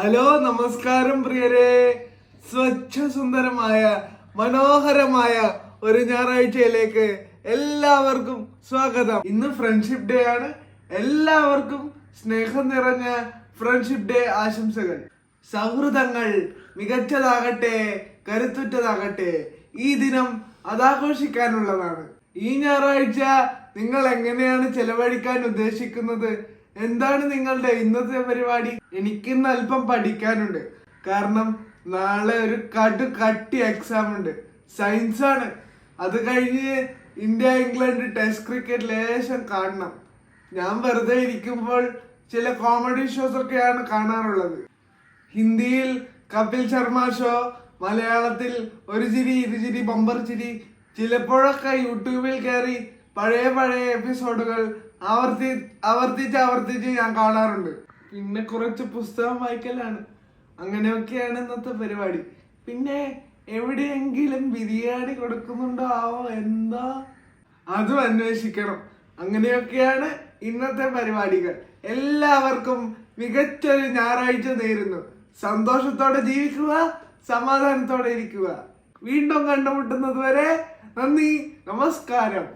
Hello, നമസ്കാരം പ്രിയരെ. സ്വച്ഛസുന്ദരമായ മനോഹരമായ ഒരു ഞായറാഴ്ചയിലേക്ക് എല്ലാവർക്കും സ്വാഗതം. ഇന്ന് ഫ്രണ്ട്ഷിപ്പ് ഡേ ആണ്. എല്ലാവർക്കും സ്നേഹം നിറഞ്ഞ ഫ്രണ്ട്ഷിപ്പ് ഡേ ആശംസകൾ. സൗഹൃദങ്ങൾ മികച്ചതാകട്ടെ, കരുത്തുറ്റതാകട്ടെ. ഈ ദിനം അതാഘോഷിക്കാനുള്ളതാണ്. ഈ ഞായറാഴ്ച നിങ്ങൾ എങ്ങനെയാണ് ചെലവഴിക്കാൻ ഉദ്ദേശിക്കുന്നത്? എന്താണ് നിങ്ങളുടെ ഇന്നത്തെ പരിപാടി? എനിക്കിന്ന് അല്പം പഠിക്കാനുണ്ട്. കാരണം നാളെ ഒരു കട്ടി എക്സാം ഉണ്ട്. സയൻസ് ആണ്. അത് കഴിഞ്ഞ് ഇന്ത്യ ഇംഗ്ലണ്ട് ടെസ്റ്റ് ക്രിക്കറ്റ് ലേശം കാണണം. ഞാൻ വെറുതെ ഇരിക്കുമ്പോൾ ചില കോമഡി ഷോസ് ഒക്കെയാണ് കാണാറുള്ളത്. ഹിന്ദിയിൽ കപിൽ ശർമ്മ ഷോ, മലയാളത്തിൽ ഒരു ചിരി ഇരുചിരി ബമ്പർ ചിരി. ചിലപ്പോഴൊക്കെ യൂട്യൂബിൽ കയറി പഴയ എപ്പിസോഡുകൾ ആവർത്തിച്ച് ഞാൻ കാണാറുണ്ട്. പിന്നെ കുറച്ച് പുസ്തകം വായിക്കലാണ്. അങ്ങനെയൊക്കെയാണ് ഇന്നത്തെ പരിപാടി. പിന്നെ എവിടെയെങ്കിലും ബിരിയാണി കൊടുക്കുന്നുണ്ടോ ആവോ, എന്താ അതും അന്വേഷിക്കണം. അങ്ങനെയൊക്കെയാണ് ഇന്നത്തെ പരിപാടികൾ. എല്ലാവർക്കും മികച്ചൊരു ഞായറാഴ്ച നേരുന്നു. സന്തോഷത്തോടെ ജീവിക്കുക, സമാധാനത്തോടെ ഇരിക്കുക. വീണ്ടും കണ്ടുമുട്ടുന്നത് വരെ നന്ദി, നമസ്കാരം.